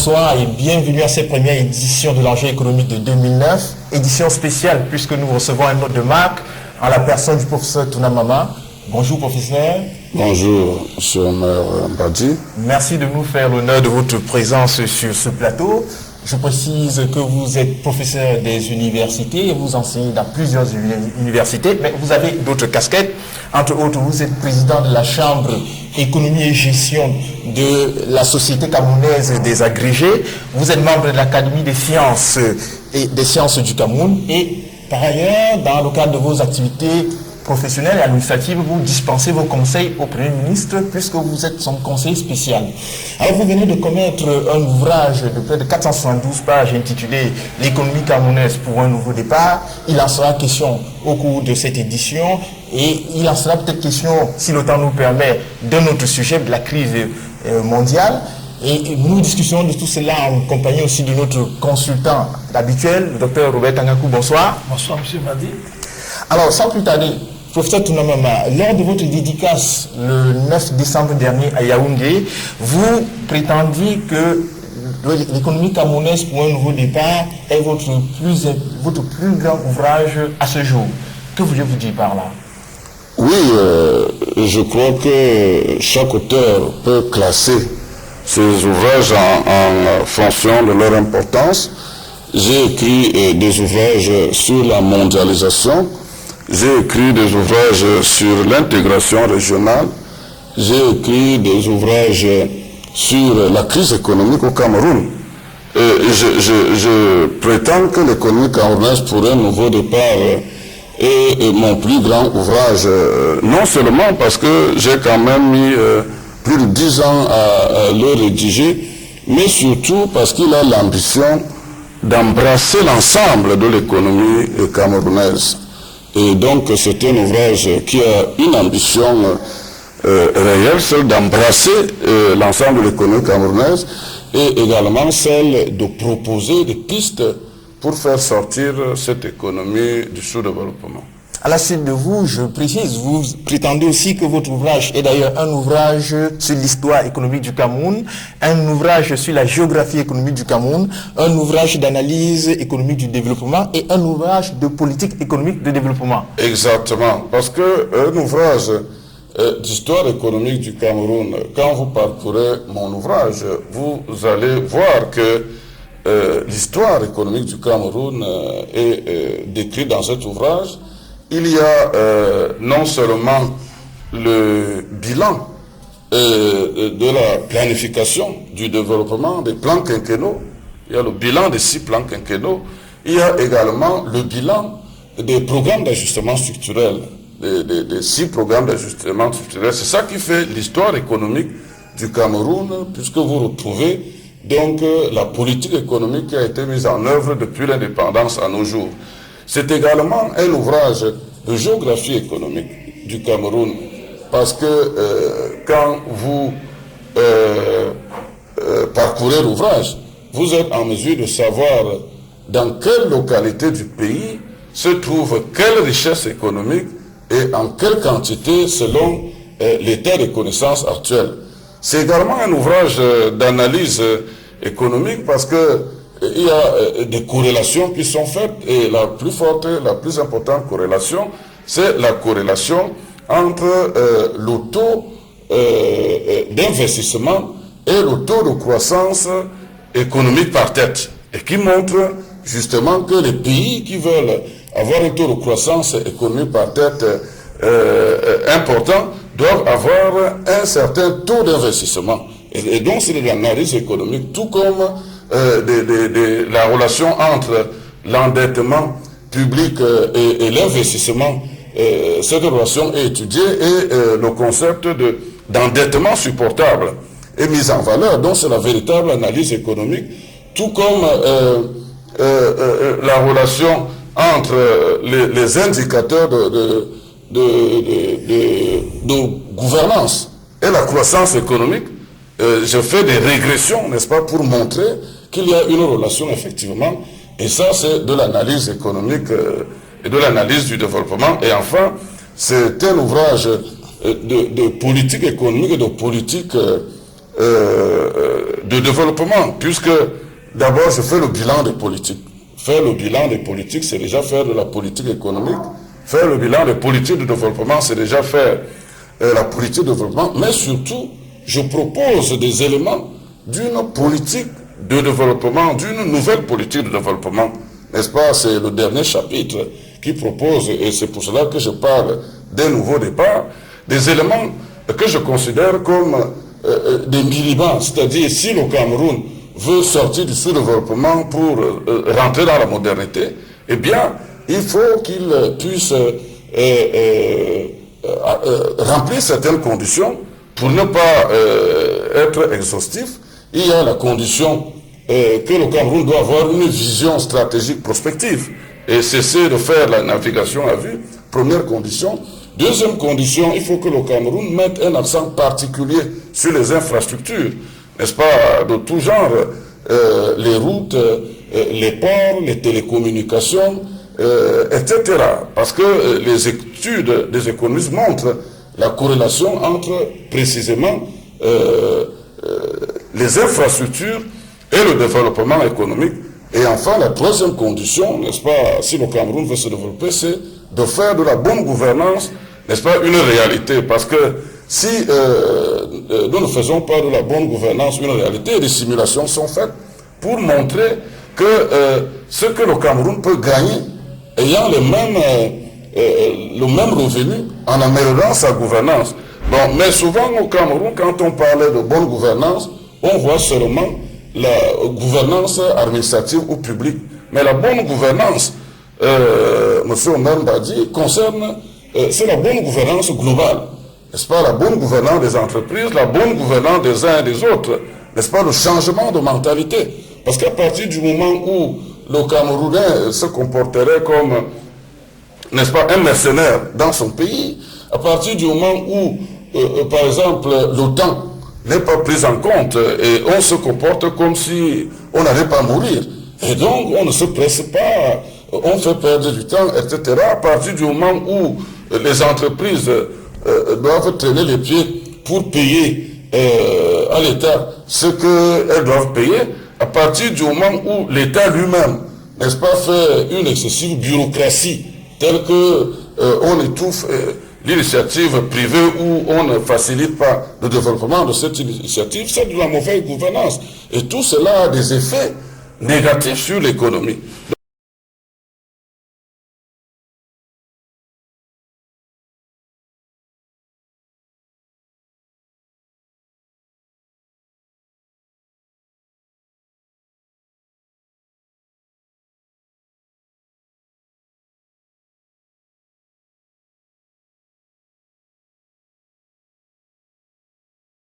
bonsoir et bienvenue à cette première édition de l'enjeu économique de 2009, édition spéciale puisque nous recevons un hôte de marque en la personne du professeur Tounamama. Bonjour professeur. Bonjour M. Omer Mbadji. Merci de nous faire l'honneur de votre présence sur ce plateau. Je précise que vous êtes professeur des universités et vous enseignez dans plusieurs universités, mais vous avez d'autres casquettes. Entre autres, vous êtes président de la Chambre économie et gestion de la Société camerounaise des agrégés. Vous êtes membre de l'Académie des sciences et des sciences du Cameroun. Et par ailleurs, dans le cadre de vos activités professionnelles et administratives, vous dispensez vos conseils au Premier ministre puisque vous êtes son conseiller spécial. Alors vous venez de commettre un ouvrage de près de 472 pages intitulé « L'économie camerounaise pour un nouveau départ ». Il en sera question au cours de cette édition et il en sera peut-être question, si le temps nous permet, d'un autre sujet, de la crise mondiale. Et nous discutons de tout cela en compagnie aussi de notre consultant habituel, le docteur Robert Tangakou. Bonsoir. Bonsoir M. Madi. Alors sans plus tarder, professeur Tounamama, lors de votre dédicace le 9 décembre dernier à Yaoundé, vous prétendiez que l'économie camerounaise pour un nouveau départ est votre plus grand ouvrage à ce jour. Que voulez-vous dire par là? Oui, je crois que chaque auteur peut classer ses ouvrages en fonction de leur importance. J'ai écrit des ouvrages sur la mondialisation. J'ai écrit des ouvrages sur l'intégration régionale. J'ai écrit des ouvrages sur la crise économique au Cameroun. Et je prétends que l'économie camerounaise pour un nouveau départ est mon plus grand ouvrage. Non seulement parce que j'ai quand même mis plus de 10 ans à le rédiger, mais surtout parce qu'il a l'ambition d'embrasser l'ensemble de l'économie camerounaise. Et donc c'est un ouvrage qui a une ambition réelle, celle d'embrasser l'ensemble de l'économie camerounaise et également celle de proposer des pistes pour faire sortir cette économie du sous-développement. À la suite de vous, je précise, vous prétendez aussi que votre ouvrage est d'ailleurs un ouvrage sur l'histoire économique du Cameroun, un ouvrage sur la géographie économique du Cameroun, un ouvrage d'analyse économique du développement et un ouvrage de politique économique de développement. Exactement, parce qu'un ouvrage d'histoire économique du Cameroun, quand vous parcourez mon ouvrage, vous allez voir que l'histoire économique du Cameroun est décrite dans cet ouvrage. Il y a non seulement le bilan de la planification du développement des plans quinquennaux, il y a le bilan des 6 plans quinquennaux, il y a également le bilan des programmes d'ajustement structurel, des 6 programmes d'ajustement structurel. C'est ça qui fait l'histoire économique du Cameroun, puisque vous retrouvez donc la politique économique qui a été mise en œuvre depuis l'indépendance à nos jours. C'est également un ouvrage de géographie économique du Cameroun, parce que quand vous parcourez l'ouvrage, vous êtes en mesure de savoir dans quelle localité du pays se trouve quelle richesse économique et en quelle quantité selon l'état des connaissances actuelles. C'est également un ouvrage d'analyse économique parce que il y a des corrélations qui sont faites et la plus forte, la plus importante corrélation, c'est la corrélation entre le taux d'investissement et le taux de croissance économique par tête et qui montre justement que les pays qui veulent avoir un taux de croissance économique par tête important doivent avoir un certain taux d'investissement. Et donc c'est de l'analyse économique, tout comme la relation entre l'endettement public et l'investissement. Cette relation est étudiée et le concept d'endettement supportable est mis en valeur. Donc c'est la véritable analyse économique, tout comme la relation entre les indicateurs de gouvernance et la croissance économique. Je fais des régressions, n'est-ce pas, pour montrer qu'il y a une relation effectivement, et ça c'est de l'analyse économique et de l'analyse du développement. Et enfin, c'est un ouvrage de politique économique et de politique de développement, puisque d'abord je fais le bilan des politiques. Faire le bilan des politiques, c'est déjà faire de la politique économique. Faire le bilan des politiques de développement, c'est déjà faire la politique de développement. Mais surtout, je propose des éléments d'une politique de développement, d'une nouvelle politique de développement. N'est-ce pas? C'est le dernier chapitre qui propose, et c'est pour cela que je parle d'un nouveau départ, des éléments que je considère comme des milliments. C'est-à-dire, si le Cameroun veut sortir du sous-développement pour rentrer dans la modernité, eh bien, il faut qu'il puisse remplir certaines conditions pour ne pas être exhaustif. Il y a la condition que le Cameroun doit avoir une vision stratégique prospective et cesser de faire la navigation à vue. Première condition. Deuxième condition, il faut que le Cameroun mette un accent particulier sur les infrastructures, n'est-ce pas, de tout genre, les routes, les ports, les télécommunications, etc. Parce que les études des économistes montrent la corrélation entre précisément les infrastructures et le développement économique. Et enfin, la troisième condition, n'est-ce pas, si le Cameroun veut se développer, c'est de faire de la bonne gouvernance, n'est-ce pas, une réalité. Parce que si nous ne faisons pas de la bonne gouvernance une réalité, des simulations sont faites pour montrer que ce que le Cameroun peut gagner, ayant le même revenu, en améliorant sa gouvernance. Bon, mais souvent au Cameroun, quand on parlait de bonne gouvernance, on voit seulement la gouvernance administrative ou publique. Mais la bonne gouvernance, M. Omer Mbadi, concerne, c'est la bonne gouvernance globale. N'est-ce pas, la bonne gouvernance des entreprises, la bonne gouvernance des uns et des autres. N'est-ce pas, le changement de mentalité. Parce qu'à partir du moment où le Camerounais se comporterait comme, n'est-ce pas, un mercenaire dans son pays, à partir du moment où, par exemple, l'OTAN n'est pas prise en compte et on se comporte comme si on n'allait pas mourir. Et donc, on ne se presse pas, on fait perdre du temps, etc. À partir du moment où les entreprises doivent traîner les pieds pour payer à l'État ce qu'elles doivent payer, à partir du moment où l'État lui-même, n'est-ce pas, fait une excessive bureaucratie, telle que on étouffe l'initiative privée ou on ne facilite pas le développement de cette initiative, c'est de la mauvaise gouvernance. Et tout cela a des effets négatifs sur l'économie.